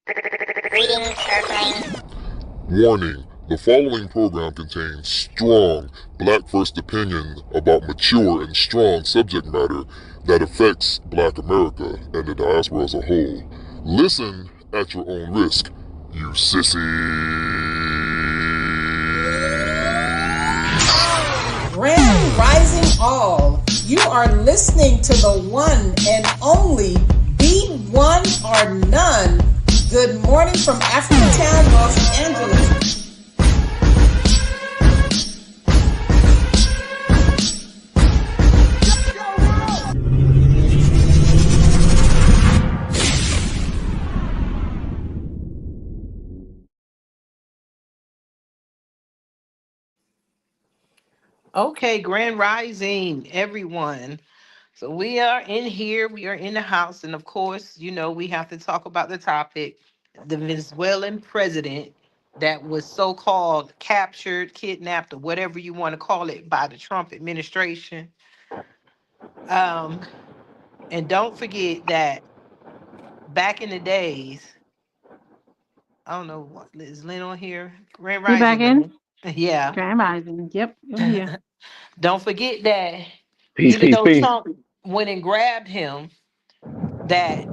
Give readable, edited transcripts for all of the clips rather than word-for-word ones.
Greetings, Earthlings. Warning, the following program contains strong black first opinion about mature and strong subject matter that affects Black America and the diaspora as a whole. Listen at your own risk, you sissies. Grand Rising All. You are listening to the one and only Be One or None. Good morning from Africatown, Los Angeles. Okay, Grand Rising, everyone. So we are in here, we are in the house, and of course, we have to talk about the topic, the Venezuelan president that was so-called captured, kidnapped, or whatever you want to call it by the Trump administration. Um, and don't forget that back in the days, I don't know what is Lynn on here. Grand You back Rising, in? Lynn. Yeah. Grand Rising. Yep, I'm here. Don't forget that Peace, even peace, though peace. Trump went and grabbed him, that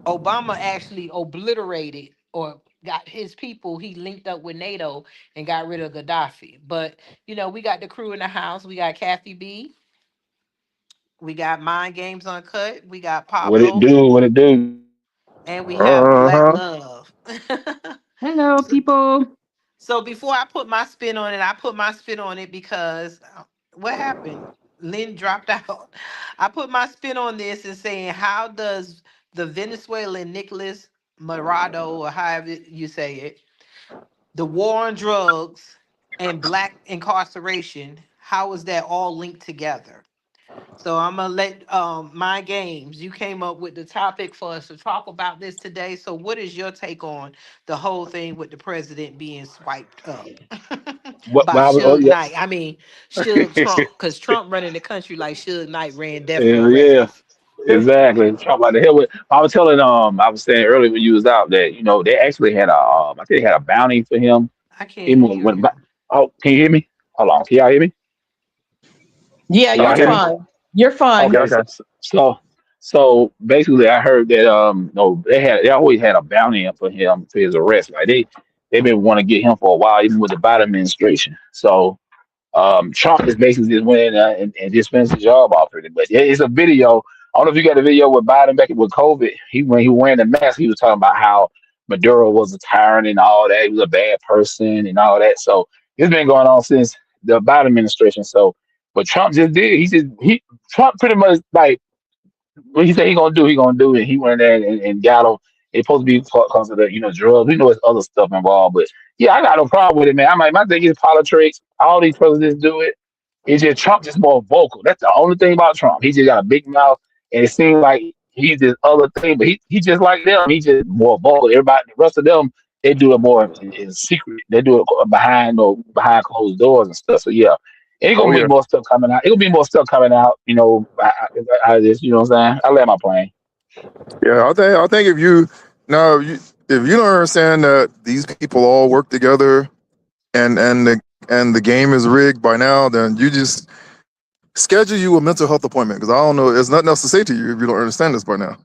Obama actually obliterated or got his people. He linked up with NATO and got rid of Gaddafi. But we got the crew in the house. We got Kathy B. We got Mind Games Uncut. We got What it Pablo, do? What it do? and we have Black Love. Hello, so, people. so before I put my spin on it, I put my spin on it because what happened? Lynn dropped out. I put my spin on this and saying, how does the Venezuelan Nicholas Maduro, or however you say it, the war on drugs and black incarceration, how is that all linked together? So I'm gonna let my games. You came up with the topic for us to talk about this today. So what is your take on the whole thing with the president being swiped up What? by Oh, Suge yeah. Knight? I mean Suge Trump, because Trump running the country like Suge Knight ran Death Row Hell yeah. Records. Exactly. Talk about the hell with. I was saying earlier when you was out that they actually had I think they had a bounty for him. I can't Even hear when, you. oh, can you hear me? Hold on. Can y'all hear me? Yeah, Can you're y'all hear me? fine. You're fine. Okay. So basically, I heard that no, they always had a bounty for him for his arrest. Like they've been wanting to get him for a while, even with the Biden administration. So Trump is basically just went in and dispensed his job off of it. But it's a video. I don't know if you got the video with Biden back with COVID. When he was wearing the mask, he was talking about how Maduro was a tyrant and all that. He was a bad person and all that. So it's been going on since the Biden administration. So what Trump just did, Trump pretty much like what he said he gonna do it. He went there and got him. It's supposed to be because of the drugs. We know there's other stuff involved, but yeah, I got no problem with it, man. My thing is politics. All these presidents do it. It's just Trump just more vocal. That's the only thing about Trump. He just got a big mouth, and it seems like he's this other thing, but he just like them. He just more vocal. Everybody, the rest of them, they do it more in secret. They do it behind closed doors and stuff. So yeah, it's Oh gonna be yeah, more stuff coming out. It's gonna be more stuff coming out. Out of this. You know what I'm saying? I land my plane. yeah. I think if you now if you don't understand that these people all work together and the game is rigged by now, then you just schedule you a mental health appointment because I don't know. There's nothing else to say to you if you don't understand this by now.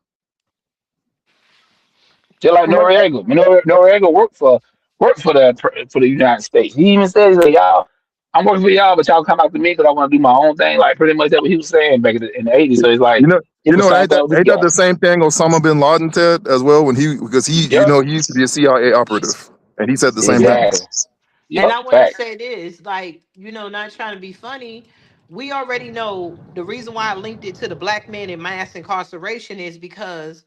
Just like What? Noriega. Noriega worked for the United States. He even said, he's like, y'all, I'm working for y'all, but y'all come out to me because I want to do my own thing. Like pretty much that's what he was saying back in the 80s. So it's like You know, it was the same ain't thing that with this ain't that guy. the same thing Osama bin Laden said as well when because Yep, he used to be a CIA operative and he said the same thing. exactly. Yes. And Yep, I want to fact. say this, like, not trying to be funny. We already know the reason why I linked it to the black men in mass incarceration is because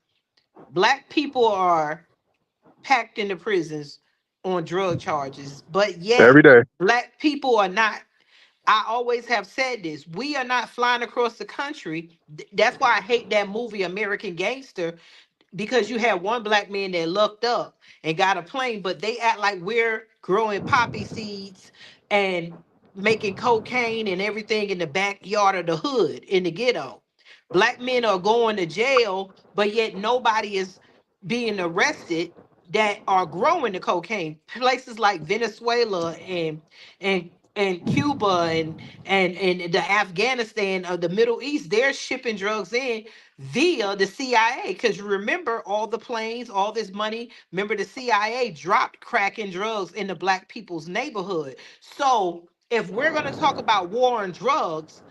black people are packed into prisons on drug charges, but yet Every day. black people are not. I always have said this. We are not flying across the country. That's why I hate that movie American Gangster, because you had one black man that looked up and got a plane, but they act like we're growing poppy seeds and making cocaine and everything in the backyard of the hood in the ghetto. Black men are going to jail, but yet nobody is. being arrested that are growing the cocaine. Places like Venezuela and Cuba and the Afghanistan of the Middle East, they're shipping drugs in via the CIA. Because remember, all the planes, all this money. Remember, the CIA dropped crack and drugs in the black people's neighborhood. So if we're going to talk about war on drugs,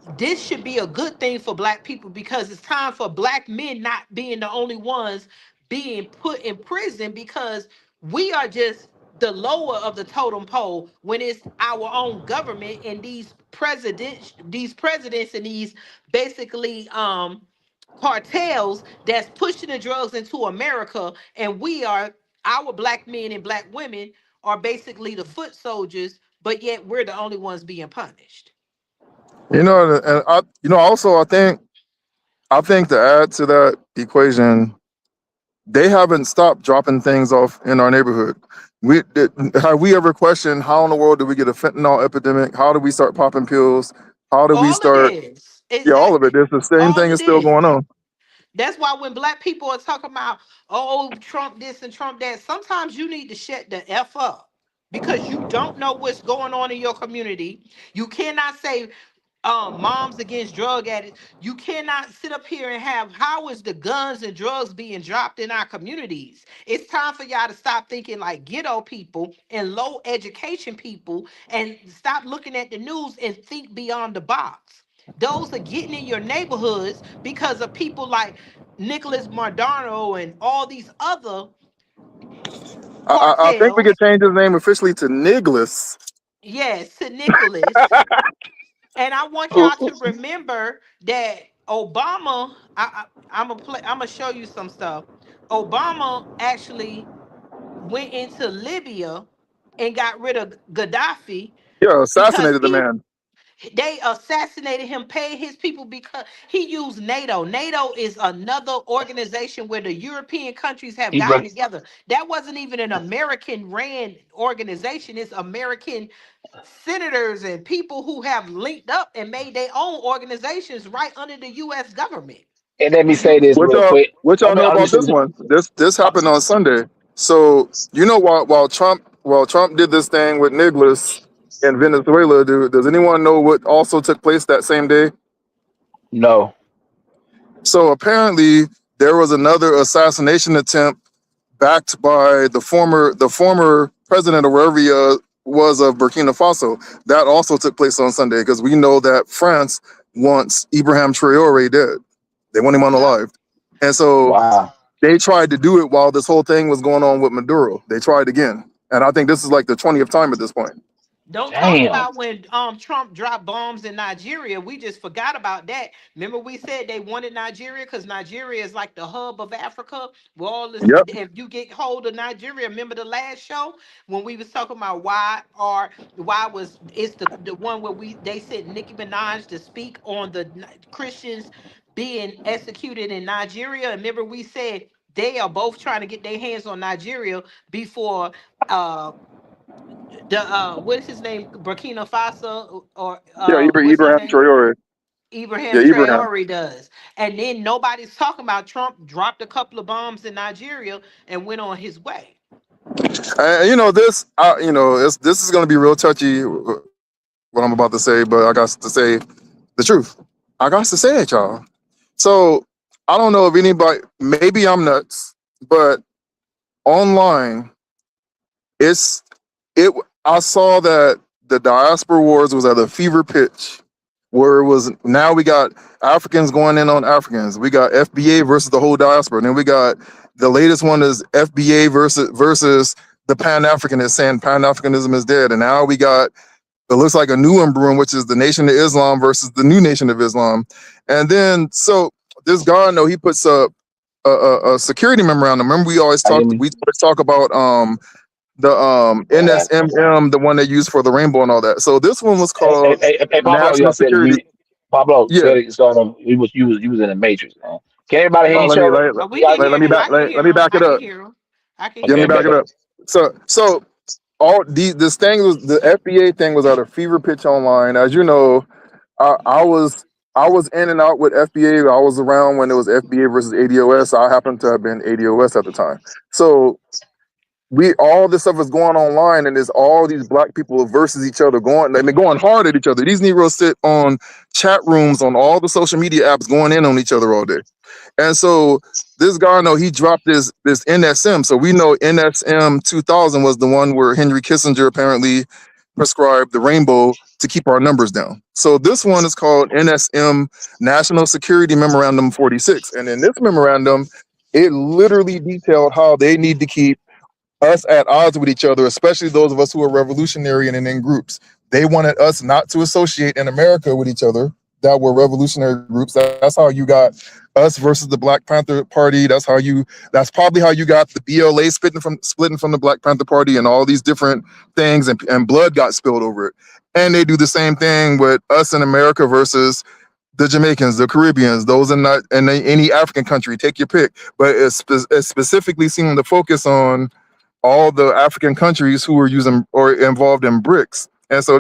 this should be a good thing for black people, because it's time for black men not being the only ones being put in prison, because we are just the lower of the totem pole when it's our own government and these presidents and these basically cartels that's pushing the drugs into America, and we are, our black men and black women are basically the foot soldiers, but yet we're the only ones being punished. And also I think to add to that equation, they haven't stopped dropping things off in our neighborhood. Have we ever questioned how in the world did we get a fentanyl epidemic? How do we start popping pills? How do we All of start? this, Yeah, all of it. exactly. It's the same All thing of is still this. going on. That's why when black people are talking about, oh, Trump this and Trump that, sometimes you need to shut the F up, because you don't know what's going on in your community. You cannot say moms against drug addicts. You cannot sit up here and have, how is the guns and drugs being dropped in our communities? It's time for y'all to stop thinking like ghetto people and low education people, and stop looking at the news and think beyond the box. Those are getting in your neighborhoods because of people like Nicholas Mardano and all these other I think we could cartels. change his name officially to Niglis. Yes, to Nicholas. And I want y'all to remember that Obama, I'm gonna play, I'm gonna show you some stuff. Obama actually went into Libya and got rid of Gaddafi Yeah, because assassinated the he man. they assassinated him, paid his people, because he used NATO. NATO is another organization where the European countries have He gotten broke, together. That wasn't even an American ran organization. It's American senators and people who have linked up and made their own organizations right under the US government. and let me say You this What real y'all quick. what y'all know Let me about say this this. one? This Uh, happened on Sunday. So while Trump did this thing with Niglis in Venezuela, does anyone know what also took place that same day? no, So apparently there was another assassination attempt backed by the former president or wherever he was of Burkina Faso. That also took place on Sunday because we know that France wants Ibrahim Traore dead. They want him yep. unalived. And so wow, they tried to do it while this whole thing was going on with Maduro. They tried again. And I think this is like the 20th time at this point. Don't talk damn. about when Trump dropped bombs in Nigeria. We just forgot about that. Remember, we said they wanted Nigeria because Nigeria is like the hub of Africa. Well, all this, Yep. if you get hold of Nigeria, remember the last show when we was talking about why was it's the one where they sent Nicki Minaj to speak on the Christians being executed in Nigeria. And remember, we said they are both trying to get their hands on Nigeria before uh the what is his name, Burkina Faso, or Yeah, what's his Ibrahim name, Traore. Ibrahim Yeah, Ibrahim. Traore does. And then nobody's talking about Trump dropped a couple of bombs in Nigeria and went on his way. And this is going to be real touchy, what I'm about to say, but I got to say the truth. I got to say it, y'all. So I don't know if anybody, maybe I'm nuts, but online, it's it. I saw that the diaspora wars was at a fever pitch, where it was now we got Africans going in on Africans. We got FBA versus the whole diaspora, and then we got the latest one is FBA versus the Pan Africanists saying Pan Africanism is dead, and now we got it looks like a new one brewing, which is the Nation of Islam versus the New Nation of Islam. And then, so this guy, I know he puts up a security memorandum. Remember, I hear me. we always talk about the What happened? NSMM, the one they use for the rainbow and all that. So this one was called Hey, Pablo, National y'all said Security. you. Pablo Yeah. said it. Sort of. You was in the matrix, man. Can everybody hear Oh, each let me other? We can let hear me him. back I can let hear me him. back it I can up. hear him. I can Let Okay, me hear back him. it okay. up. So all this thing was the FBA thing was at a fever pitch online. As you know, I was I was in and out with FBA. I was around when it was FBA versus ADOS. I happened to have been ADOS at the time. So we all this stuff is going online, and there's all these black people versus each other going, and they're going hard at each other. These Negroes sit on chat rooms on all the social media apps, going in on each other all day. And so this guy, I know he dropped this NSM. So we know NSM 2000 was the one where Henry Kissinger apparently prescribed the rainbow to keep our numbers down. So this one is called NSM, National Security Memorandum 46. And in this memorandum, it literally detailed how they need to keep us at odds with each other, especially those of us who are revolutionary and in groups. They wanted us not to associate in America with each other that were revolutionary groups. That's how you got us versus the Black Panther Party. That's probably how you got the BLA splitting from the Black Panther Party and all these different things, and blood got spilled over it. And they do the same thing with us in America versus the Jamaicans, the Caribbeans, those in any African country, take your pick. But it's specifically seeming to focus on all the African countries who were using or involved in BRICS. And so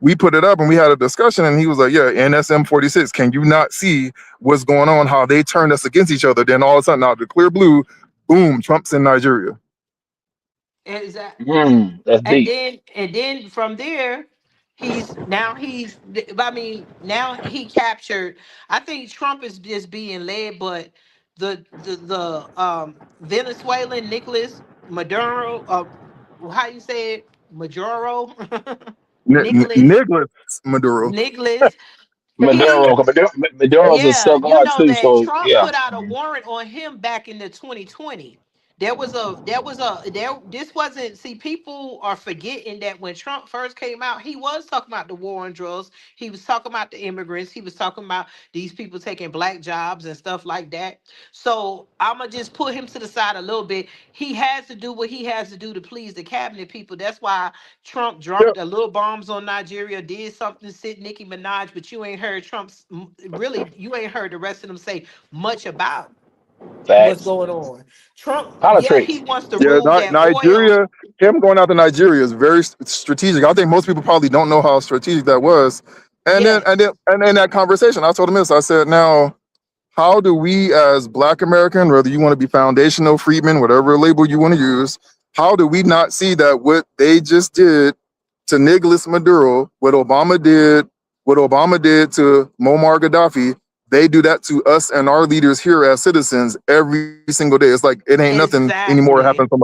we put it up and we had a discussion, and he was like, yeah, NSM 46, can you not see what's going on, how they turned us against each other? Then all of a sudden, out the clear blue, boom, Trump's in Nigeria. Exactly. That's And deep. then from there, I mean, now he captured. I think Trump is just being led, but the Venezuelan Nicolas Maduro, how you say it, Maduro, Nicholas Nicholas Maduro. Nicholas, he, Maduro's a yeah, you cigar know too, that so Trump yeah. put out a warrant on him back in the 2020. This wasn't, see, people are forgetting that when Trump first came out, he was talking about the war on drugs. He was talking about the immigrants. He was talking about these people taking black jobs and stuff like that. So I'ma just put him to the side a little bit. He has to do what he has to do to please the cabinet people. That's why Trump Yep. dropped a little bombs on Nigeria, did something to sit Nicki Minaj, but you ain't heard really, you ain't heard the rest of them say much about what's Facts. going on. Trump, yeah, he Politics. wants to Yeah, rule that oil. Nigeria, him going out to Nigeria is very strategic. I think most people probably don't know how strategic that was. And then, Yes, and then, and in that conversation, I told him this. I said, now, how do we as Black American, whether you want to be foundational, freedmen, whatever label you want to use, how do we not see that what they just did to Nicolas Maduro, what Obama did to Muammar Gaddafi, they do that to us and our leaders here as citizens every single day. It's like it ain't nothing anymore. It happens so exactly. much.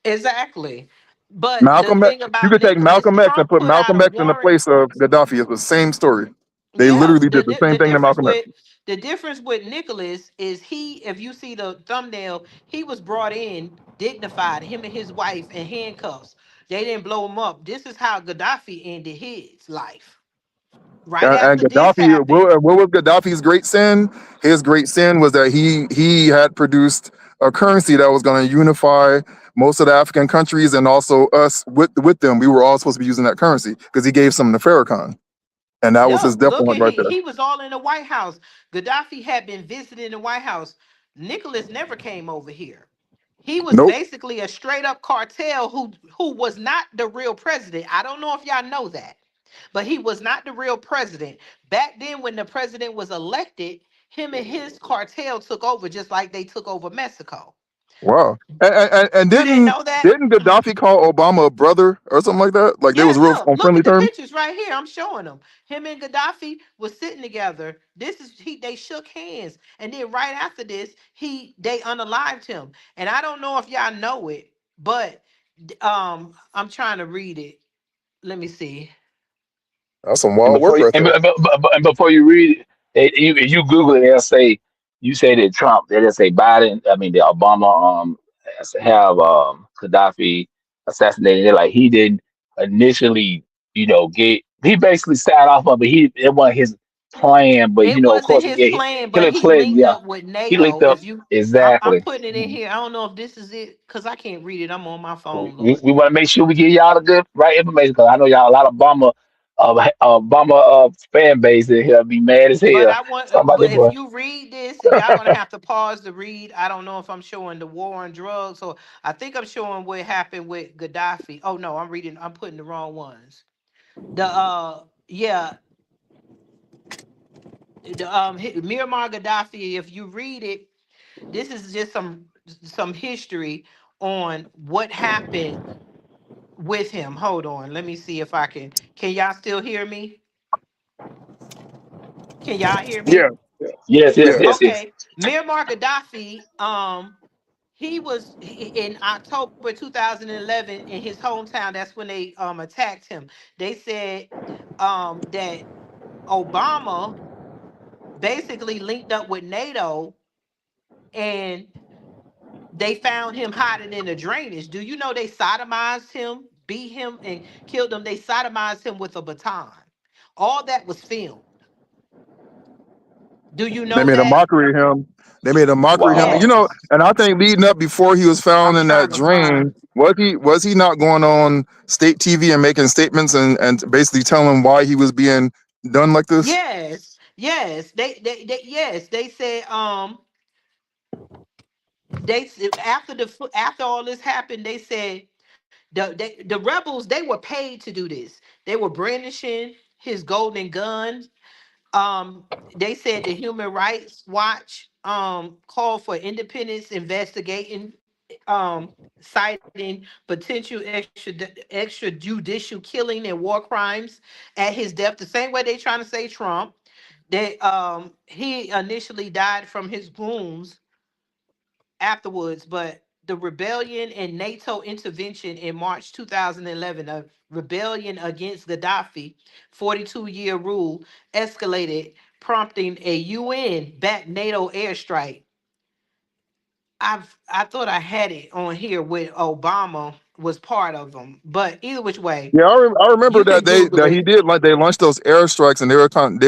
Exactly. But the Malcolm X, thing you about could take Nicholas, Malcolm X and Trump put put out Malcolm a X in the warrant. place of Gaddafi. It's the same story. They Yeah, literally did the same thing to Malcolm X. the difference with Nicholas is if you see the thumbnail, he was brought in dignified, him and his wife in handcuffs. They didn't blow him up. This is how Gaddafi ended his life. Right And after this Gaddafi, happened, what was Gaddafi's great sin? His great sin was that he had produced a currency that was going to unify most of the African countries and also us with them. We were all supposed to be using that currency because he gave some to Farrakhan, and that was yeah, his death look warrant at right there. he was all in the White House. Gaddafi had been visiting the White House. Nicholas never came over here. He was Nope. basically a straight up cartel who was not the real president. I don't know if y'all know that, but he was not the real president. Back then, when the president was elected, him and his cartel took over just like they took over Mexico. Wow. And You didn't didn't know that? didn't Gaddafi call Obama a brother or something like that? Like they Yeah, was real on look friendly at the terms. pictures right here. I'm showing them. Him and Gaddafi was sitting together. They shook hands. And then right after this, they unalived him. And I don't know if y'all know it, but I'm trying to read it. Let me see. That's some And wild work before you, right there. and before you read it, if you Google it, they'll say you say that Trump. They'll say Biden. I mean, the Obama has to have Gaddafi assassinated. They're like he didn't initially, get. He basically started off of it. It wasn't his plan, but It of wasn't course, his yeah, plan, but Hillary he Clinton, linked yeah, up with he linked NATO. up If you I'm exactly. putting it in here. I don't know if this is it because I can't read it. I'm on my phone, Lord. We want to make sure we give y'all the good right information because I know y'all a lot of Obama fan base in here be mad as But hell. I want, Talking about but this if boy. you read this, y'all gonna have to pause to read. I don't know if I'm showing the war on drugs, or I think I'm showing what happened with Gaddafi. Oh no, I'm reading. I'm putting the wrong ones. Yeah, Muammar Gaddafi, if you read it, this is just some history on what happened with him. Hold on, let me see if I can. Can y'all still hear me? Can y'all hear Yeah, me? Yes, yes, yeah. yes, yes. Okay, Muammar Gaddafi. In October 2011 in his hometown. That's when they attacked him. They said that Obama basically linked up with NATO, and they found him hiding in the drainage. Do you know they sodomized him, beat him, and killed him? They sodomized him with a baton. All that was filmed. Do you They know made a that? mockery of him. They made a mockery of him. Wow. You know, Yes. and I think leading up before he was found I'm in that trying to drain, find. was he not going on state TV and making statements and basically telling why he was being done like this? Yes. Yes. They yes, they said after after all this happened, they said the rebels, they were paid to do this. They were brandishing his golden gun. Um, they said the Human Rights Watch called for independence investigating, citing potential extrajudicial killing and war crimes at his death. The same way they trying to say Trump. He initially died from his wounds afterwards, but the rebellion and NATO intervention in March 2011, a rebellion against Gaddafi 42-year rule, escalated, prompting a UN-backed NATO airstrike. I thought I had it on here with Obama was part of them, but either which way, Yeah, I remember you that can Google he it. did, like, they launched those airstrikes and they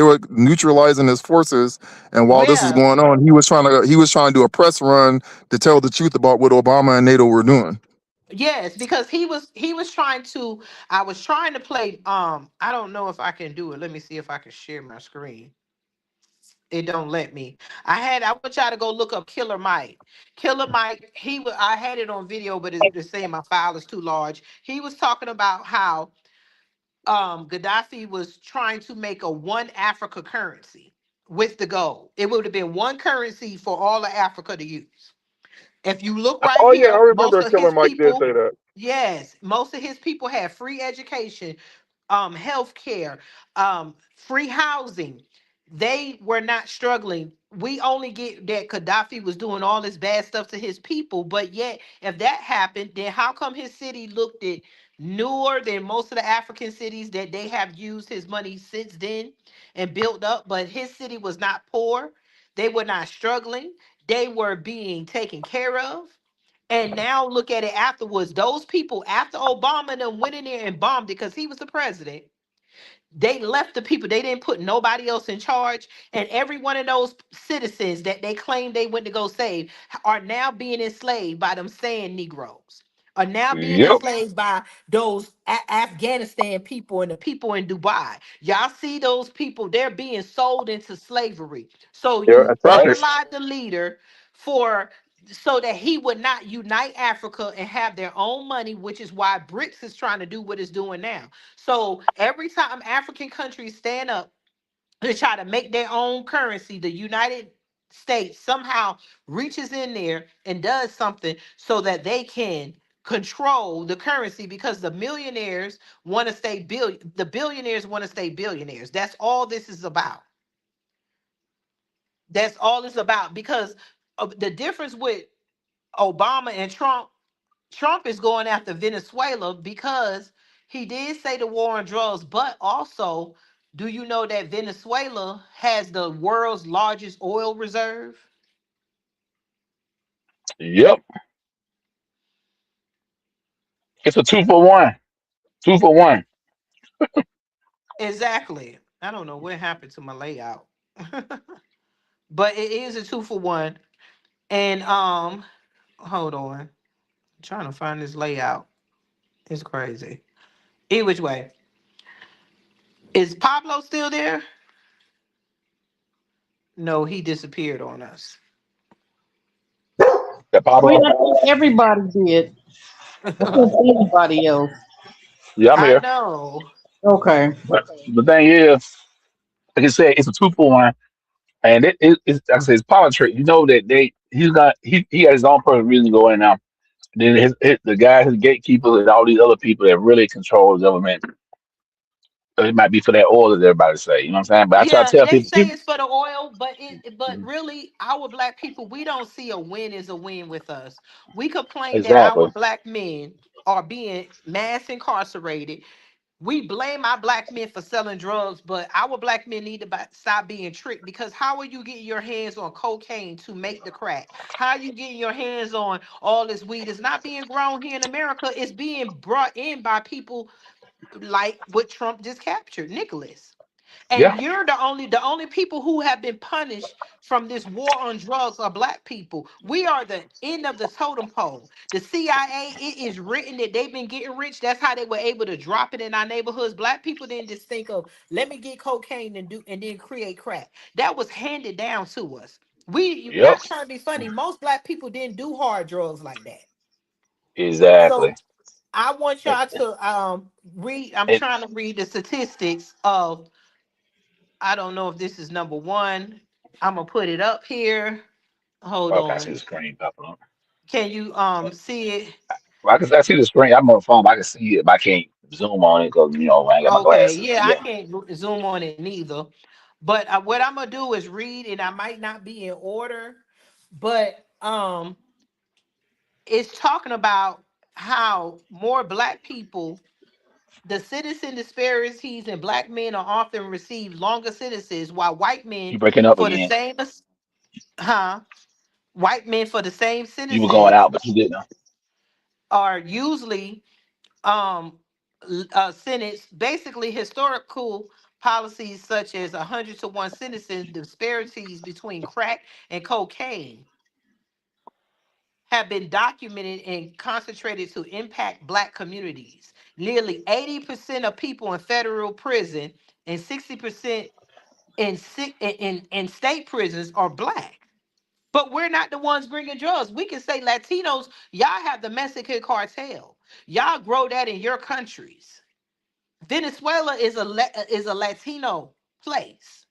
were neutralizing his forces. And while this was Yeah, going on, he was trying to do a press run to tell the truth about what Obama and NATO were doing. yes, because he was trying to. I was trying to play. I don't know if I can do it. Let me see if I can share my screen. It don't let me. I want y'all to go look up Killer Mike. Killer Mike, I had it on video, but it's saying my file is too large. He was talking about how Gaddafi was trying to make a one Africa currency with the gold. It would have been one currency for all of Africa to use. If you look right Oh yeah, I here, most remember of Killer his Mike did people, say that. yes, most of his people had free education, health care, free housing. They were not struggling. We only get that Gaddafi was doing all this bad stuff to his people, but yet, if that happened, then how come his city looked at newer than most of the African cities that they have used his money since then and built up? But his city was not poor. They were not struggling. They were being taken care of. And now look at it afterwards. Those people, after Obama and them went in there and bombed it because he was the president, they left the people. They didn't put nobody else in charge. And every one of those citizens that they claimed they went to go save are now being enslaved by them sand Negroes, are now being Yep. enslaved by those Afghanistan people and the people in Dubai. Y'all see those people, they're being sold into slavery. So Yeah, you and Right. traffic. idolize the leader for so that he would not unite Africa and have their own money, which is why BRICS is trying to do what it's doing now. So every time African countries stand up to try to make their own currency, the United States somehow reaches in there and does something so that they can control the currency because the millionaires want to stay the billionaires want to stay billionaires. That's all this is about. That's all it's about because of the difference with Obama and Trump. Trump is going after Venezuela because he did say the war on drugs, but also, do you know that Venezuela has the world's largest oil reserve? Yep. It's a 2 for 1. 2 for 1. Exactly. I don't know what happened to my layout, but it is a 2 for 1. And hold on, I'm trying to find this layout. It's crazy. Either which way, is Pablo still there? No, he disappeared on us. That Wait, Pablo. I thought everybody did. I couldn't see anybody else. Yeah, I'm I here. know. Okay. But the thing is, like I said, it's a 2 for 1. And it's like I say, it's politics. You know that he got his own personal reason going now. Then the guy, his gatekeepers, and all these other people that really control the government. It might be for that oil, as everybody say. You know what I'm saying? But I try to Yeah, tell they people, say it's for the oil, but really, our black people, we don't see a win as a win with us. We complain that our exactly. black men are being mass incarcerated. We blame our black men for selling drugs, but our black men need to stop being tricked, because how are you getting your hands on cocaine to make the crack? How are you getting your hands on all this weed? It's not being grown here in America. It's being brought in by people like what Trump just captured, Nicholas. Yeah, And you're the only people who have been punished from this war on drugs are black people. We are the end of the totem pole. The CIA, it is written that they've been getting rich. That's how they were able to drop it in our neighborhoods. Black people didn't just think of, let me get cocaine and then create crack. That was handed down to us. We yep, not trying to be funny. Most black people didn't do hard drugs like that. exactly. So I want And, y'all to read. I'm and trying to read the statistics of, I don't know if this is number one. I'm gonna put it up here. Hold okay, I see on. the screen popping up. Can you see it? Well, I see the screen. I'm on the phone, but I can see it, but I can't zoom on it because I ain't got my Okay. glasses. Yeah, I Yeah, can't zoom on it neither. But what I'm gonna do is read, and I might not be in order, but it's talking about how more black people, the citizen disparities in black men are often receive longer sentences, while white men you breaking up for the again. same, huh? White men for the same You were going sentences out, but you didn't. are usually sentenced. Basically, historical policies such as 100 to 1 sentencing disparities between crack and cocaine have been documented and concentrated to impact black communities. Nearly 80% of people in federal prison and 60% in state prisons are black. But we're not the ones bringing drugs. We can say Latinos, y'all have the Mexican cartel. Y'all grow that in your countries. Venezuela is a Latino place.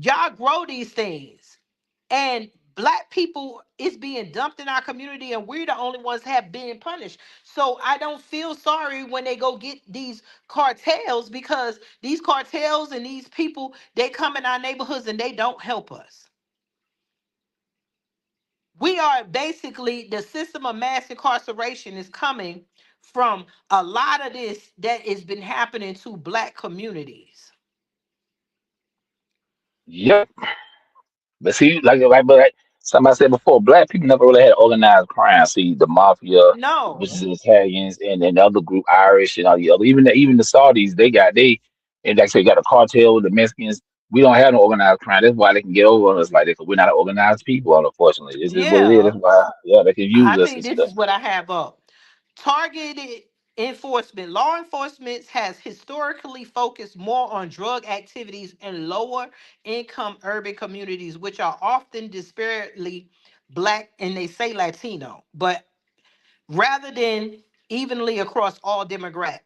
Y'all grow these things, and black people is being dumped in our community, and we're the only ones have been punished. So I don't feel sorry when they go get these cartels, because these cartels and these people, they come in our neighborhoods and they don't help us. We are basically, the system of mass incarceration is coming from a lot of this that has been happening to black communities. Yep. But see, but like somebody said before, black people never really had organized crime. See, the mafia, which No. is the Italians, and then the other group, Irish, and all the other, even the Saudis, and like I said, got a cartel with the Mexicans. We don't have no organized crime. That's why they can get over on us like that, because we're not an organized people, unfortunately. This is what it is. Yeah, That's why, yeah, they can use I us think and this stuff. is what I have up. Targeted enforcement. Law enforcement has historically focused more on drug activities in lower income urban communities, which are often disparately black and they say Latino, but rather than evenly across all demographics.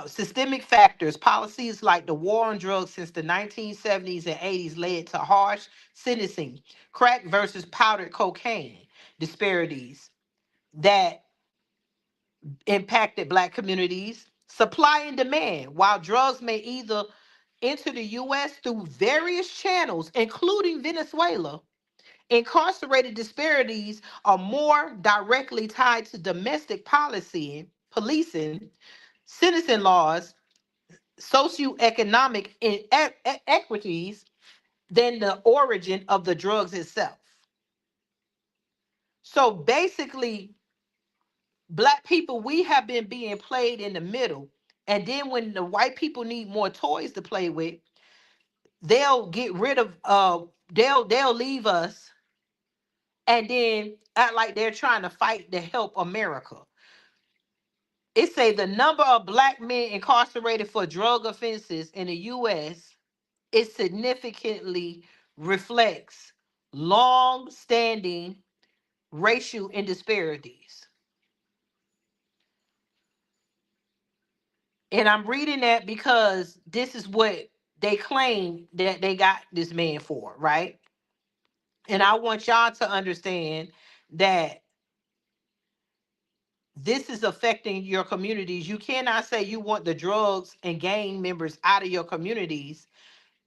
Systemic factors, policies like the war on drugs since the 1970s and 80s led to harsh sentencing, crack versus powdered cocaine disparities that impacted black communities. Supply and demand, while drugs may either enter the US through various channels, including Venezuela, incarcerated disparities are more directly tied to domestic policy, policing, sentencing laws, socioeconomic equities than the origin of the drugs itself. So basically, black people, we have been being played in the middle. And then when the white people need more toys to play with, they'll get rid of they'll leave us and then act like they're trying to fight to help America. It say the number of black men incarcerated for drug offenses in the US, it significantly reflects long-standing racial disparities. And I'm reading that because this is what they claim that they got this man for, right? And I want y'all to understand that this is affecting your communities. You cannot say you want the drugs and gang members out of your communities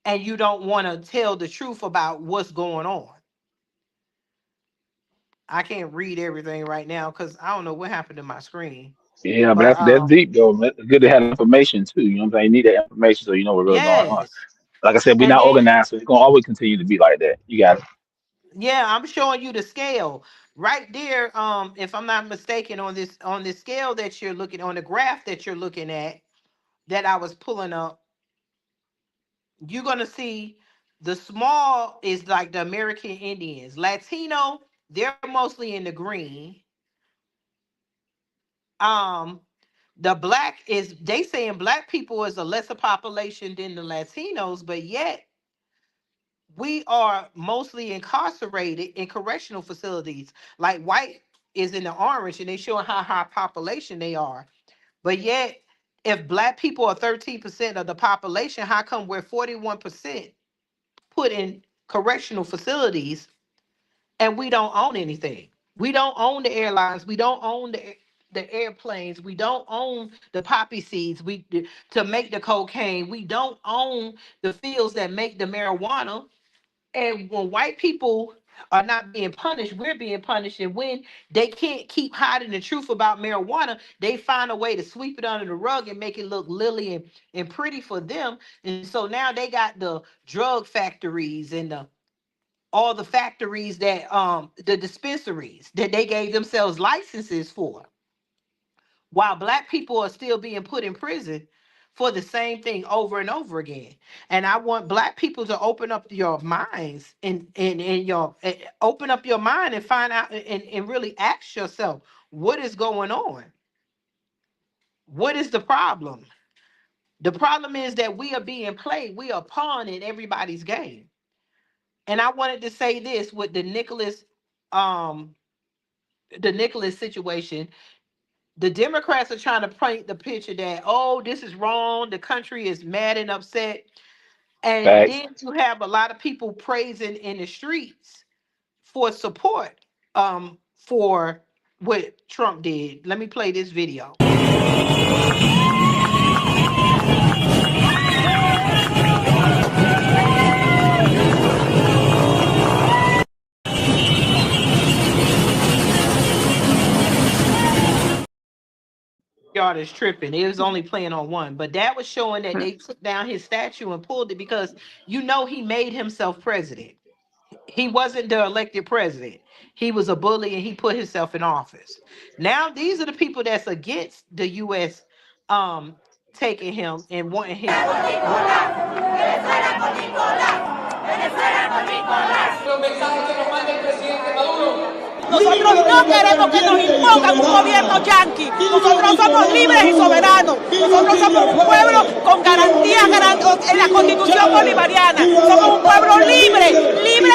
and you don't want to tell the truth about what's going on. I can't read everything right now because I don't know what happened to my screen. Yeah, but But that's deep though. It's good to have information too. You know what I'm saying? You need that information so you know what's really going on. yes. Like I said, we're And not then organized, so it's gonna always continue to be like that. You got it. yeah, I'm showing you the scale right there. If I'm not mistaken, on this scale that you're looking on the graph that you're looking at that I was pulling up, you're gonna see the small is like the American Indians. Latino, they're mostly in the green. Um, the black is they saying black people is a lesser population than the Latinos, but yet we are mostly incarcerated in correctional facilities. Like white is in the orange, and they showing how high population they are. But yet, if black people are 13% of the population, how come we're 41% put in correctional facilities and we don't own anything? We don't own the airlines. We don't own the airplanes. We don't own the poppy seeds to make the cocaine. We don't own the fields that make the marijuana. And when white people are not being punished, we're being punished. And when they can't keep hiding the truth about marijuana, they find a way to sweep it under the rug and make it look lily and pretty for them. And so now they got the drug factories and all the factories that the dispensaries that they gave themselves licenses for, while black people are still being put in prison for the same thing over and over again. And I want black people to open up your minds and your open up your mind and find out and really ask yourself, what is going on? What is the problem? The problem is that we are being played. We are pawn in everybody's game. And I wanted to say this with um the Nicholas situation. The Democrats are trying to paint the picture that, oh, this is wrong. The country is mad and upset. And Facts. then you have a lot of people praising in the streets for support for what Trump did. Let me play this video. Y'all is tripping. It was only playing on one, but that was showing that they took down his statue and pulled it because he made himself president. He wasn't the elected president. He was a bully and he put himself in office. Now these are the people that's against the US um taking him and wanting his what Nosotros no queremos que nos impongan un gobierno yanqui. Nosotros somos libres y soberanos. Nosotros somos un pueblo con garantías en la Constitución bolivariana. Somos un pueblo libre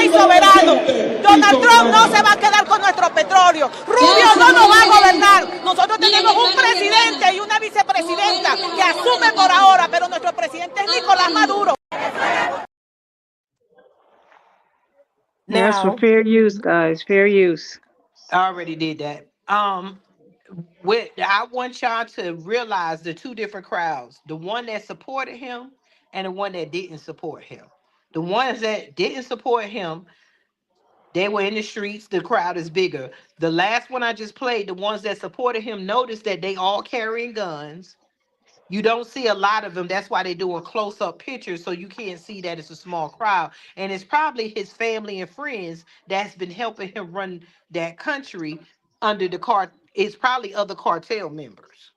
y soberano. Donald Trump no se va a quedar con nuestro petróleo. Rubio no nos va a gobernar. Nosotros tenemos un presidente y una vicepresidenta que asumen por ahora, pero nuestro presidente es Nicolás Maduro. That's for now fair use, guys. Fair use. I already did that. With I want y'all to realize the two different crowds: the one that supported him and the one that didn't support him. The ones that didn't support him, they were in the streets. The crowd is bigger. The last one I just played, the ones that supported him, noticed that they all carrying guns. You don't see a lot of them. That's why they're doing close-up pictures, so you can't see that it's a small crowd. And it's probably his family and friends that's been helping him run that country under the car. It's probably other cartel members.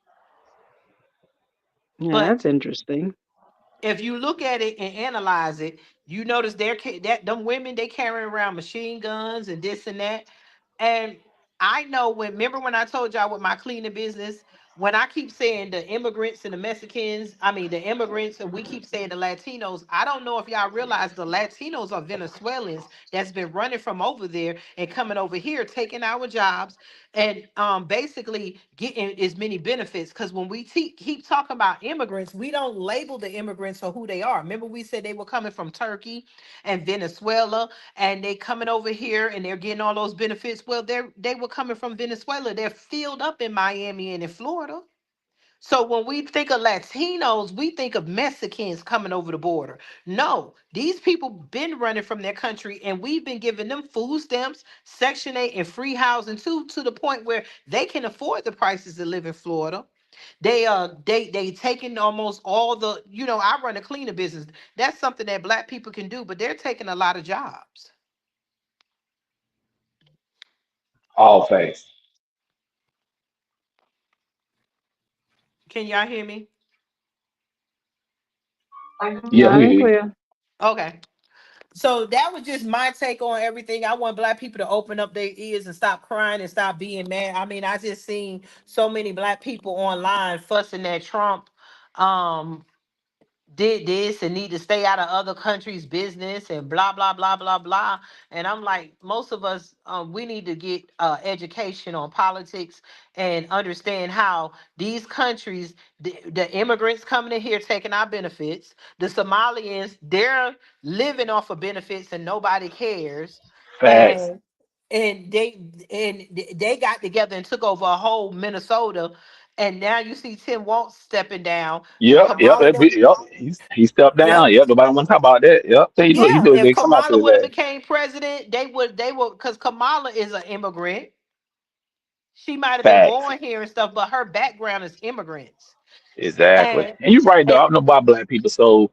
Yeah, But that's interesting. if you look at it and analyze it, you notice that them women they carrying around machine guns and this and that. And I know remember when I told y'all with my cleaning business, when I keep saying the immigrants and the Mexicans, I mean the immigrants, and we keep saying the Latinos, I don't know if y'all realize the Latinos are Venezuelans that's been running from over there and coming over here, taking our jobs, and basically getting as many benefits. Because when we keep talking about immigrants, we don't label the immigrants for who they are. Remember, we said they were coming from Turkey and Venezuela, and they coming over here and they're getting all those benefits. Well, they were coming from Venezuela. They're filled up in Miami and in Florida. So when we think of Latinos, we think of Mexicans coming over the border. No, these people been running from their country, and we've been giving them food stamps, Section 8, and free housing too, to the point where they can afford the prices to live in Florida. They taking almost all the, I run a cleaner business. That's something that black people can do, but they're taking a lot of jobs. All facts. Can y'all hear me? Yeah, we Loud hear and you. clear. Okay. So that was just my take on everything. I want black people to open up their ears and stop crying and stop being mad. I mean, I just seen so many black people online fussing at Trump. Um, did this and need to stay out of other countries' business and blah blah blah blah blah. And I'm like, most of us, we need to get education on politics and understand how these countries, the immigrants coming in here taking our benefits, the Somalians, they're living off of benefits and nobody cares. Facts. And they got together and took over a whole Minnesota. And now you see Tim Walz stepping down. If Yep. Kamala Yep. He stepped Yep. down. Yep. Nobody want to talk about that. Yep. So he Yeah. do. If They come out to Kamala his would have ass. became president, they would because Kamala is an immigrant. She might have been Facts. born here and stuff, but her background is immigrants. Exactly. And And you're right, though. and I don't know about black people. So,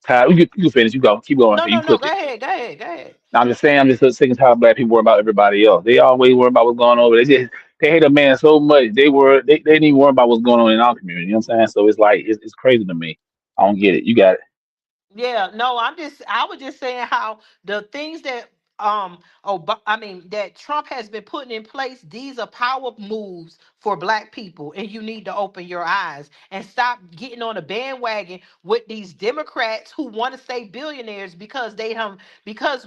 Ty, you can finish. You go. Keep going. no, You no, no. cook Go it. ahead. Go ahead. Go ahead. Now, I'm just saying. I'm just so sick and tired of black people worry about everybody else. They always worry about what's going on. They hate a man so much. They didn't even worry about what's going on in our community. You know what I'm saying? So it's like it's crazy to me. I don't get it. You got it. Yeah, no, I was just saying how the things that I mean that Trump has been putting in place, these are power moves for black people, and you need to open your eyes and stop getting on a bandwagon with these Democrats who want to say billionaires because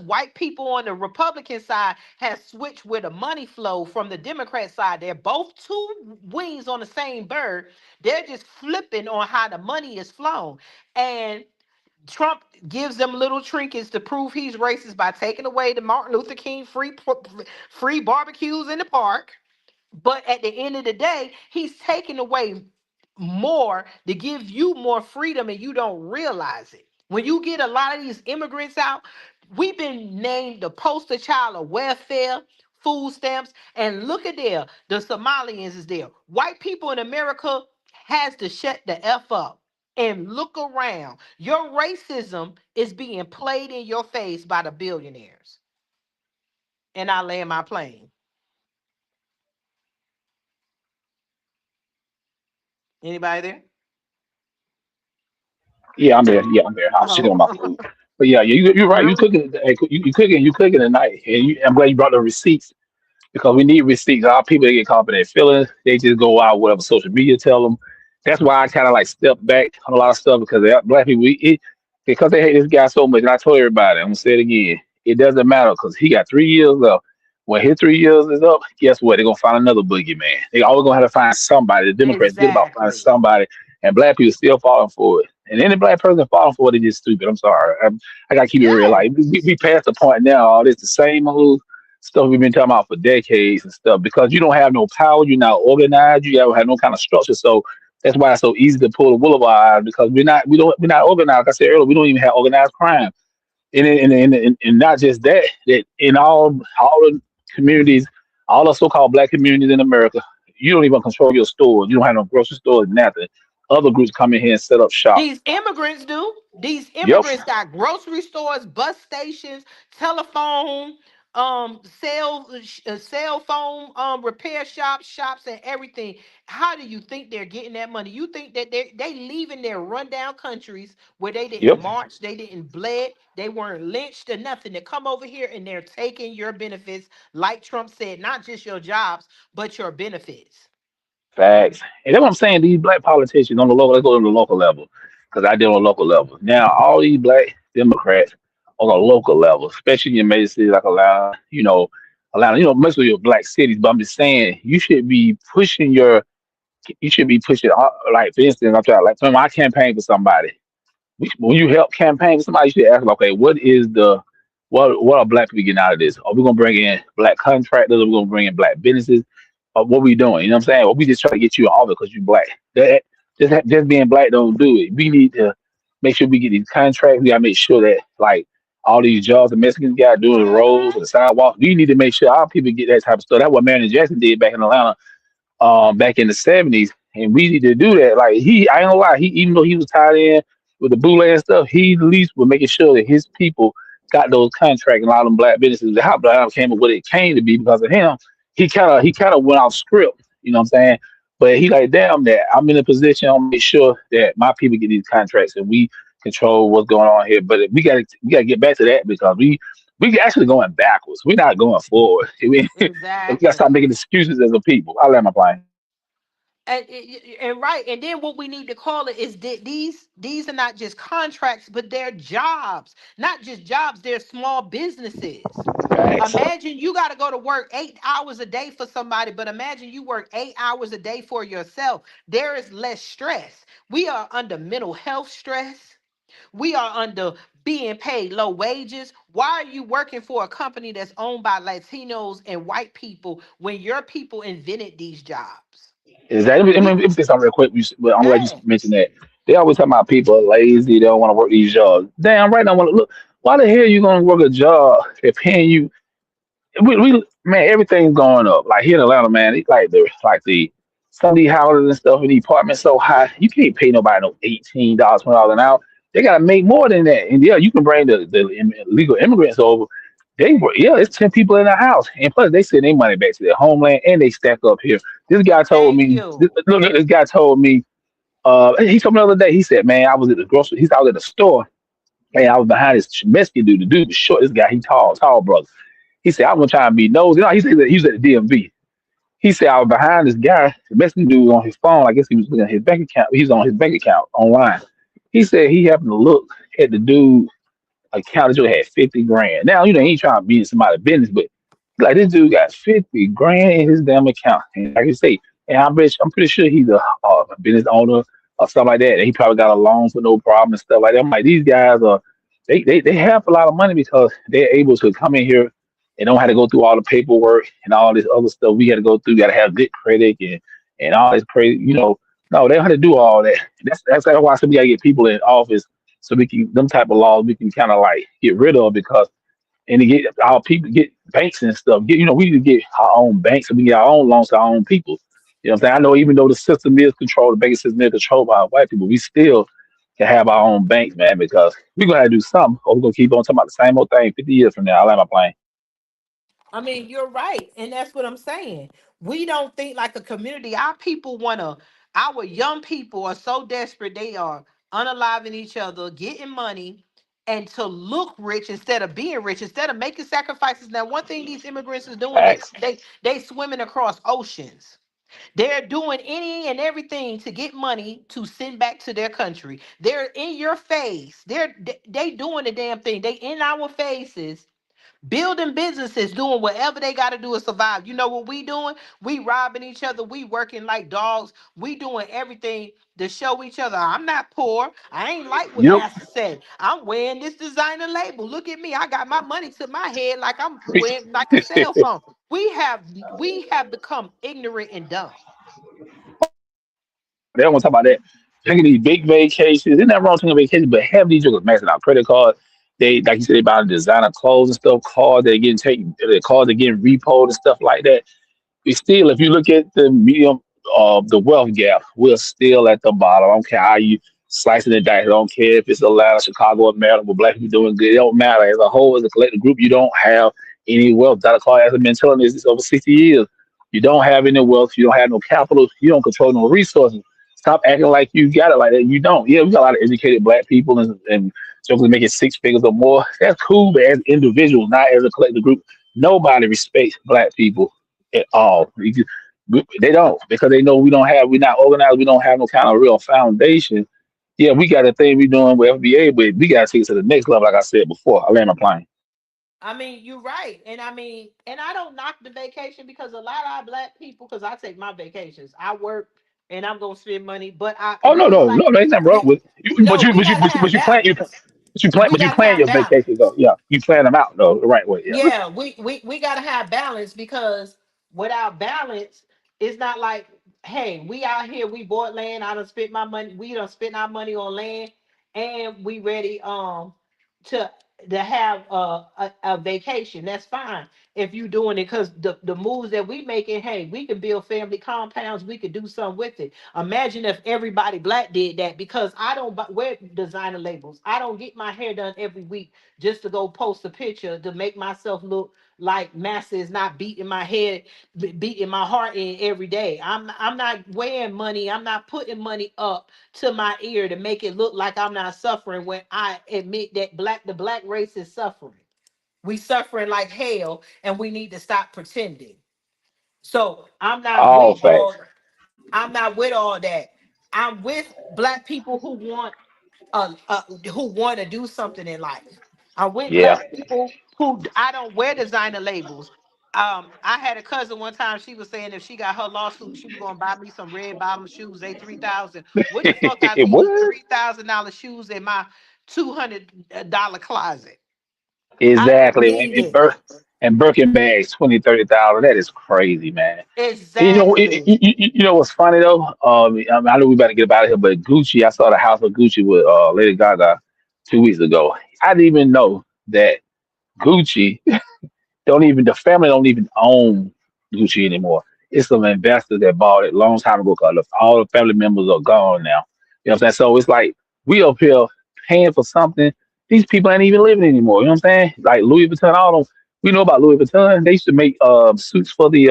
white people on the Republican side has switched with a money flow from the Democrat side. They're both two wings on the same bird. They're just flipping on how the money is flown. And Trump gives them little trinkets to prove he's racist by taking away the Martin Luther King free barbecues in the park. But at the end of the day, he's taking away more to give you more freedom and you don't realize it. When you get a lot of these immigrants out, we've been named the poster child of welfare, food stamps, and look at there, the Somalians is there. White people in America has to shut the F up and look around. Your racism is being played in your face by the billionaires. And I land my plane. Anybody there? Yeah, I'm there. Yeah, I'm there. I was checking on my Oh. food. But yeah, you're right. You No. cooking. You cooking tonight. And I'm glad you brought the receipts because we need receipts. Our people they get caught up in their feelings. They just go out whatever social media tell them. That's why I kind of like step back on a lot of stuff because black people because they hate this guy so much. And I told everybody, I'm gonna say it again. It doesn't matter because he got 3 years left. When his 3 years is up, guess what? They're gonna find another boogeyman. They always gonna have to find somebody. The Democrats good about finding Exactly. somebody, and black people still falling for it. And any black person falling for it is just stupid. I'm sorry. I gotta keep it real. Yeah. Like we past the point now. All this the same old stuff we've been talking about for decades and stuff because you don't have no power, you're not organized, you don't have no kind of structure. So that's why it's so easy to pull the wool over our eyes because we're not organized. Like I said earlier, we don't even have organized crime. And not just that, that in all the communities, all the so-called black communities in America, you don't even control your stores. You don't have no grocery stores, nothing. Other groups come in here and set up shop. These immigrants do. These Yep, immigrants got grocery stores, bus stations, telephone, cell phone repair shops and everything. How do you think they're getting that money? You think that they leaving their rundown countries where they didn't yep. march, they didn't bled, they weren't lynched or nothing to come over here and they're taking your benefits, like Trump said, not just your jobs, but your benefits. Facts. And that's what I'm saying. These black politicians on the local, let's go to the local level, because I deal on local level. Now, all these black Democrats on a local level, especially in your major cities like Atlanta, most of your black cities. But I'm just saying, you should be pushing, like, for instance, I'm trying, like, when I campaign for somebody, when you help campaign, somebody should ask, okay, what are black people getting out of this? Are we gonna bring in black contractors? Are we gonna bring in black businesses? Or what we doing? You know what I'm saying? Or we just try to get you in office because you black. Just being black don't do it. We need to make sure we get these contracts. We gotta make sure that, like, all these jobs the Mexicans got doing the roads and the sidewalks. We need to make sure our people get that type of stuff. That's what Marilyn Jackson did back in Atlanta, back in the '70s, and we need to do that. Like, I ain't gonna lie, he, even though he was tied in with the bootleg and stuff, he at least was making sure that his people got those contracts, and a lot of them black businesses. How black came up what it came to be because of him. He kind of went off script. You know what I'm saying? But he like, damn, that I'm in a position. I'll make sure that my people get these contracts and we control what's going on here. But we gotta get back to that because we actually going backwards. We're not going forward. We gotta stop Exactly. making excuses as a people. I let my plane. And right, and then what we need to call it is that these are not just contracts, but they're jobs. Not just jobs, they're small businesses. Facts. Imagine you got to go to work 8 hours a day for somebody, but imagine you work 8 hours a day for yourself. There is less stress. We are under mental health stress. We are under being paid low wages. Why are you working for a company that's owned by Latinos and white people when your people invented these jobs? Is that? Let We me say something real quick. But I'm glad you yeah, mentioned that. They always talk about people are lazy. They don't want to work these jobs. Damn right. I want to look. Why the hell you gonna work a job they're paying you? We man, everything's going up. Like here in Atlanta, man, it's like the some of these houses and stuff in the apartments so high, you can't pay nobody no $18, $20 an hour. They gotta make more than that. And yeah, you can bring the legal immigrants over. Yeah, it's 10 people in the house, and plus they send their money back to their homeland, and they stack up here. This guy told thank me. you. This guy told me. He told me the other day. He said, "Man, I was at the grocery. He's out at the store, and I was behind this Mexican dude. The dude was short. This guy, he tall brother. He said, I was trying to be nosy. No, he said that he was at the DMV. He said, I was behind this guy, the Mexican dude on his phone. I guess he was looking at his bank account. He's on his bank account online. He said he happened to look at the dude account that had 50 grand. Now, he ain't trying to be in somebody's business, but like this dude got 50 grand in his damn account. And like you say, and I'm pretty sure he's a business owner or something like that. And he probably got a loan for no problem and stuff like that. I'm like, these guys are they have a lot of money because they're able to come in here and don't have to go through all the paperwork and all this other stuff we got to go through. Got to have good credit and all this crazy, No, they don't have to do all that. That's why I said we got to get people in office so we can them type of laws we can kind of like get rid of because and to get our people get banks and stuff. We need to get our own banks so we can get our own loans to our own people. You know what I'm saying? I know even though the system is controlled, the banking system is controlled by white people, we still can have our own banks, man, because we're gonna have to do something or we're gonna keep on talking about the same old thing 50 years from now. I like my plane. I mean, you're right. And that's what I'm saying. We don't think like a community. Our people want to, our young people are so desperate. They are unaliving each other, getting money, and to look rich instead of being rich, instead of making sacrifices. Now, one thing these immigrants is doing, Facts. they swimming across oceans. They're doing any and everything to get money to send back to their country. They're in your face. They doing the damn thing. They in our faces building businesses, doing whatever they got to do to survive. You know what we doing? We robbing each other. We working like dogs. We doing everything to show each other I'm not poor. I ain't like what Yep. NASA said. I'm wearing this designer label. Look at me. I got my money to my head like I'm wearing like a cell phone. We have become ignorant and dumb. They don't want to talk about that. Taking these big vacations. Isn't that wrong taking vacations? But have these jokers maxing out credit cards. They like you said, they buying designer clothes and stuff, cars that are getting taken, the cars that are getting repoed and stuff like that. We still, if you look at the medium of the wealth gap, we're still at the bottom. I don't care how you slicing and dice. I don't care if it's Atlanta, Chicago, or Maryland, where black people doing good. It don't matter. As a whole, as a collective group, you don't have any wealth. Dr. Clark hasn't been telling this over 60 years. You don't have any wealth. You don't have no capital. You don't control no resources. Stop acting like you got it like that. You don't. Yeah, we got a lot of educated black people and jokers making six figures or more. That's cool, but as individuals, not as a collective group, nobody respects black people at all. They don't, because they know we're not organized. We don't have no kind of real foundation. Yeah, we got a thing we doing with FBA, but we got to take it to the next level. Like I said before, I land my plane. I mean, you're right. And I mean, and I don't knock the vacation because a lot of our black people, because I take my vacations, I work and I'm gonna spend money, but I Oh no, but it's no, like no, there's nothing wrong we with you, no, we gotta have balance. We but you gotta plan have your balance. vacations though. Yeah, you plan them out though the right way. Yeah. Yeah, we gotta have balance because without balance, it's not like, hey, we out here, we bought land, I done spent my money, we done spent our money on land, and we ready to have a vacation. That's fine if you doing it because the moves that we making, hey, we can build family compounds, we could do something with it. Imagine if everybody black did that because I don't wear designer labels. I don't get my hair done every week just to go post a picture to make myself look like massa is not beating my head, beating my heart in every day. I'm not weighing money. I'm not putting money up to my ear to make it look like I'm not suffering when I admit that the black race is suffering. We suffering like hell and we need to stop pretending. So All facts. I'm not with all that. I'm with black people who want to do something in life. I'm with Yeah. black people I don't wear designer labels. I had a cousin one time. She was saying if she got her lawsuit, she was gonna buy me some red bottom shoes. They 3,000. What the fuck I need with What? $3,000 shoes in my $200 closet? I don't Exactly. need it. And Birkin bags, 20, 30,000. That is crazy, man. And Exactly. you know what's funny though? I know we about to get up out of here, but Gucci, I saw the house of Gucci with Lady Gaga 2 weeks ago. I didn't even know that Gucci don't even the family don't even own Gucci anymore. It's some investors that bought it a long time ago because all the family members are gone now. You know what I'm saying? So it's like we up here paying for something. These people ain't even living anymore. You know what I'm saying? Like Louis Vuitton, all them. We know about Louis Vuitton. They used to make suits for the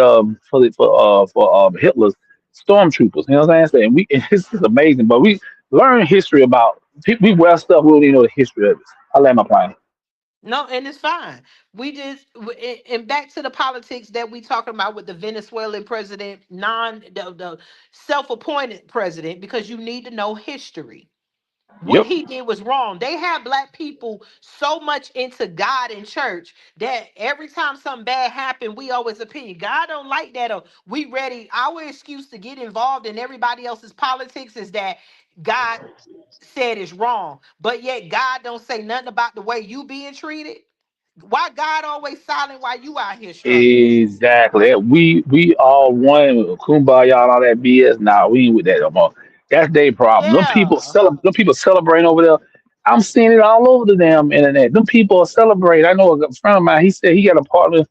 Hitler's stormtroopers. You know what I'm saying? And we it's just amazing. But we learn history about we wear stuff we don't even know the history of it. I land my plane. No, and it's fine. We just and back to the politics that we talking about with the Venezuelan president, the self-appointed president, because you need to know history. What Yep. he did was wrong. They have black people so much into God and church that every time something bad happened, we always opinion. God don't like that. Or we ready. Our excuse to get involved in everybody else's politics is that God said it's wrong. But yet God don't say nothing about the way you being treated. Why God always silent while you out here struggling? Exactly. We all one with kumbaya and all that BS. Nah, we ain't with that no more. That's their problem. Yeah. Them people celebrating over there. I'm seeing it all over the damn internet. Them people are celebrating. I know a friend of mine. He said he got a partner,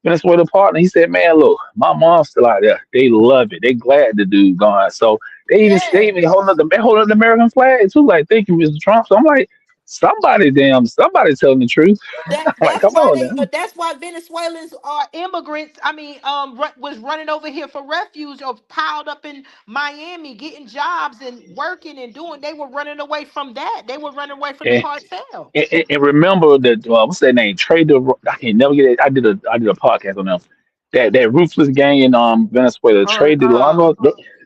Venezuela partner. He said, "Man, look, my mom's still out there. They love it. They glad the dude gone. So they even holding up the American flag too. Like, thank you, Mr. Trump. So I'm like, somebody telling the truth. I'm like, come on now. That's why Venezuelans are immigrants. I mean, was running over here for refuge or piled up in Miami, getting jobs and working and doing. They were running away from that. They were running away from the And, cartel. and remember that what's that name? I can never get it. I did a podcast on them. That ruthless gang in Venezuela, On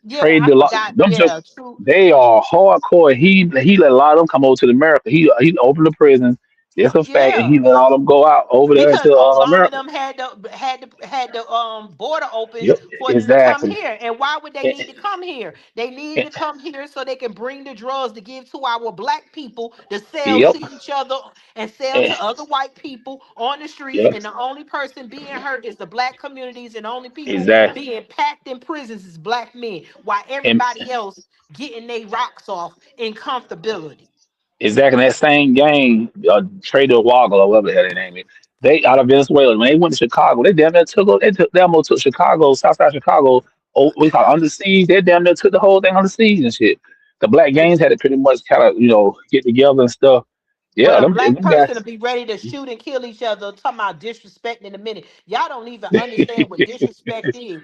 yeah, Trade I the forgot. them just Yeah, true. they are hardcore. He let a lot of them come over to America. He opened the prisons. It's a fact, and Yeah. he let all them go out over there Because to Obama and America. them had the border open Yep, for them to come exactly. here. And why would they And- need to come here? They needed and- to come here so they can bring the drugs to give to our black people to sell yep, to each other and sell and- to other white people on the streets. yep, And the only person being hurt is the black communities, and the only people exactly. being packed in prisons is black men, while And everybody else getting their rocks off in comfortability. exactly that same gang, Trader Waggle or whatever the hell they name it. They out of Venezuela. When they went to Chicago, they damn near damn near took Chicago, Southside Chicago. Oh, we call it under siege. They damn near took the whole thing under siege and shit. The black gangs had to pretty much kind of get together and stuff. But Yeah, a black them person to guys. be ready to shoot and kill each other, talking about disrespect in a minute. Y'all don't even understand what disrespect is.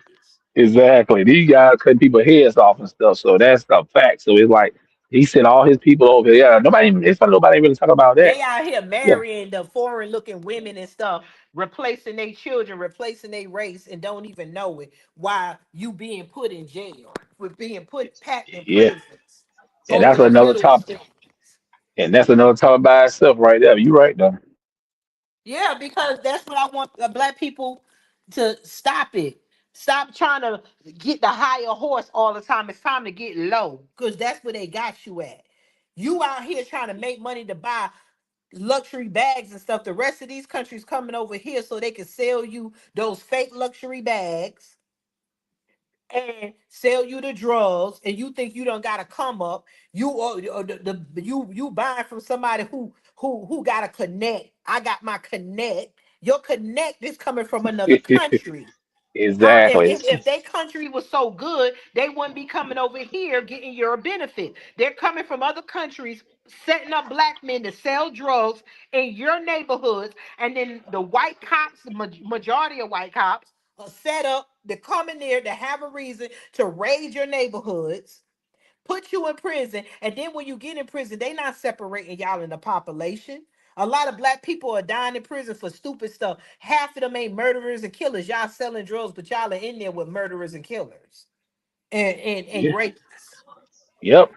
Exactly. These guys cutting people heads off and stuff. So that's the fact. So it's like He sent all his people over here. Yeah, nobody. It's funny nobody really talk about that. They out here Yeah, marrying the foreign looking women and stuff, replacing their children, replacing their race, and don't even know it. While you being put in jail, for being put packed in yeah, prisons and over that's the another littlest top. things. And that's another topic by itself right there. You right though. Yeah, because that's what I want the black people to stop it. Stop trying to get the higher horse all the time. It's time to get low because that's where they got you at. You out here trying to make money to buy luxury bags and stuff. The rest of these countries coming over here so they can sell you those fake luxury bags and sell you the drugs, and you think you don't got to come up. You or you buying from somebody who got a connect. I got my connect. Your connect is coming from another country. How Exactly. if their country was so good, they wouldn't be coming over here getting your benefit. They're coming from other countries, setting up black men to sell drugs in your neighborhoods, and then the white cops, the majority of white cops, are set up to come in there to have a reason to raid your neighborhoods, put you in prison, and then when you get in prison, they not separating y'all in the population. A lot of black people are dying in prison for stupid stuff. Half of them ain't murderers and killers. Y'all selling drugs, but y'all are in there with murderers and killers and Yeah. rapists. Yep.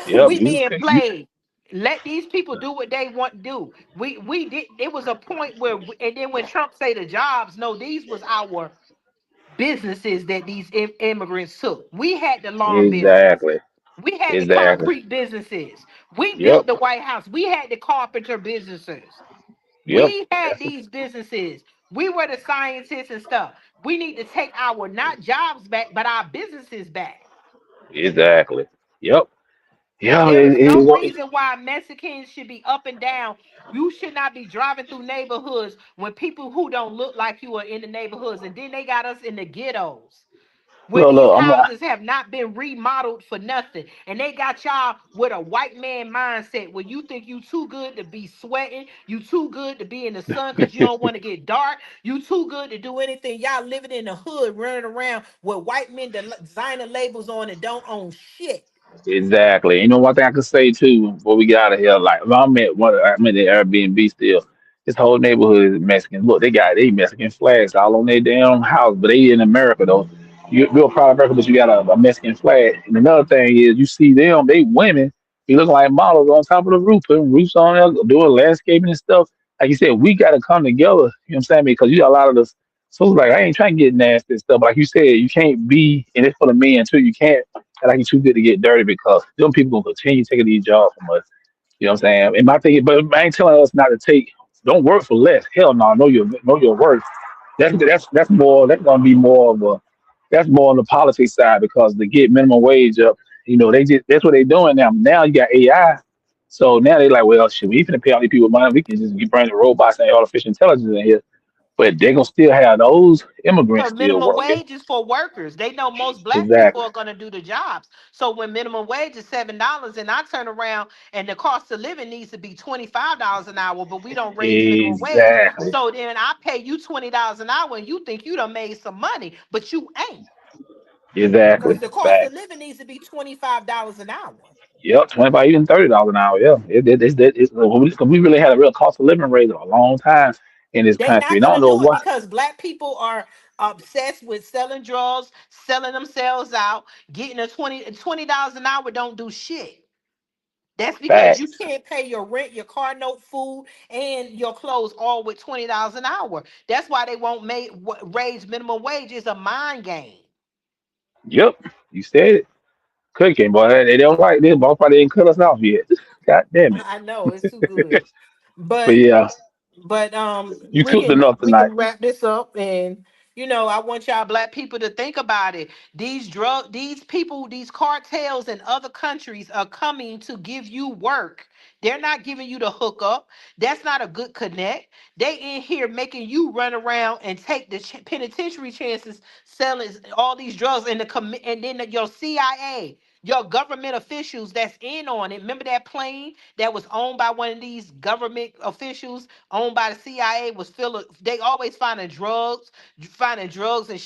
Yep. We being played. Let these people do what they want to do. We did. It was a point where, and then when Trump say the jobs, no, these was our businesses that these immigrants took. We had the lawn business. Exactly. We had the Exactly. concrete businesses. We built Yep. the White House. We had the carpenter businesses. Yep. We had That's these businesses. We were the scientists and stuff. We need to take our not jobs back, but our businesses back. exactly. Yep. Yeah. There is no reason why Mexicans should be up and down. You should not be driving through neighborhoods when people who don't look like you are in the neighborhoods. And then they got us in the ghettos where look, these look. I'm. houses have not been remodeled for nothing. And they got y'all with a white man mindset where you think you too good to be sweating, you too good to be in the sun because you don't want to get dark, you too good to do anything. Y'all living in the hood, running around with white men designer labels on and don't own shit. Exactly. You know, one thing I could say too before we get out of here, like if I'm at the Airbnb still. This whole neighborhood is Mexican. Look, they got they Mexican flags all on their damn house, but they in America though. You're a proud America, but you got a Mexican flag. And another thing is, you see them, they women, they look like models on top of the roof, putting roofs on there, doing landscaping and stuff. Like you said, we got to come together. You know what I'm saying? Because you got a lot of this. So it's like I ain't trying to get nasty and stuff. But like you said, you can't be, and it's for the men too. You can't like he's too good to get dirty because them people gonna continue taking these jobs from us. You know what I'm saying? And my thing, but I ain't telling us not to take. Don't work for less. Hell no. Know your worth. That's more. That's gonna be more of a. That's more on the policy side because to get minimum wage up, they just that's what they're doing now. Now you got AI, so now they like, well, shit, we finna pay all these people money. We can just bring the robots and artificial intelligence in here, but they're gonna still have those immigrants Because still minimum working. wage is for workers. They know most black people Exactly. are going to do the jobs. So when minimum wage is $7, and I turn around and the cost of living needs to be $25 an hour, but we don't raise minimum wage. Exactly. So then I pay you $20 an hour, and you think you done made some money, but you ain't, because Exactly. the cost of Fact. living needs to be $25 an hour. Yep, 25, even $30 an hour. Yeah, we really had a real cost of living raise in a long time in this They country, not and I don't gonna know do it what. because black people are obsessed with selling drugs, selling themselves out, getting a $20 an hour don't do shit. That's because you Facts. can't pay your rent, your car note, food, and your clothes all with $20 an hour. That's why they won't raise minimum wage. It's a mind game. Yep, you said it. Cooking, boy, they don't like this. Boy, probably didn't cut us off yet. God damn it. I know it's too good, But but yeah, you we cooked can enough we tonight. can wrap this up. And I want y'all black people to think about it. These people, these cartels in other countries are coming to give you work. They're not giving you the hookup. That's not a good connect. They in here making you run around and take the penitentiary chances, selling all these drugs, and and then your CIA. your government officials that's in on it. Remember that plane that was owned by one of these government officials, owned by the CIA, was filled. They always finding drugs and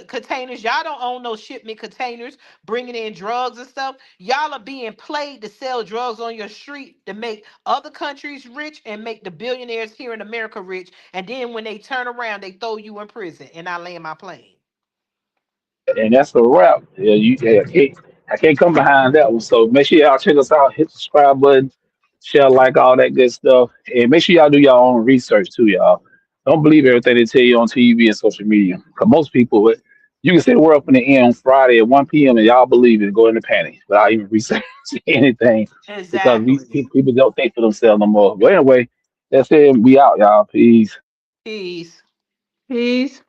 containers. Y'all don't own no shipment containers, bringing in drugs and stuff. Y'all are being played to sell drugs on your street to make other countries rich and make the billionaires here in America rich. And then when they turn around, they throw you in prison. And I land my plane. And that's a wrap. Yeah, I can't come behind that one. So make sure y'all check us out. Hit the subscribe button, share, like all that good stuff, and make sure y'all do your own research too, y'all. Don't believe everything they tell you on TV and social media. Cause most people, you can say the world up in the end on Friday at 1 p.m. and y'all believe it, go into panic without even researching anything because these Exactly. people don't think for themselves no more. But anyway, that's it. We out, y'all. Peace. Peace. Peace.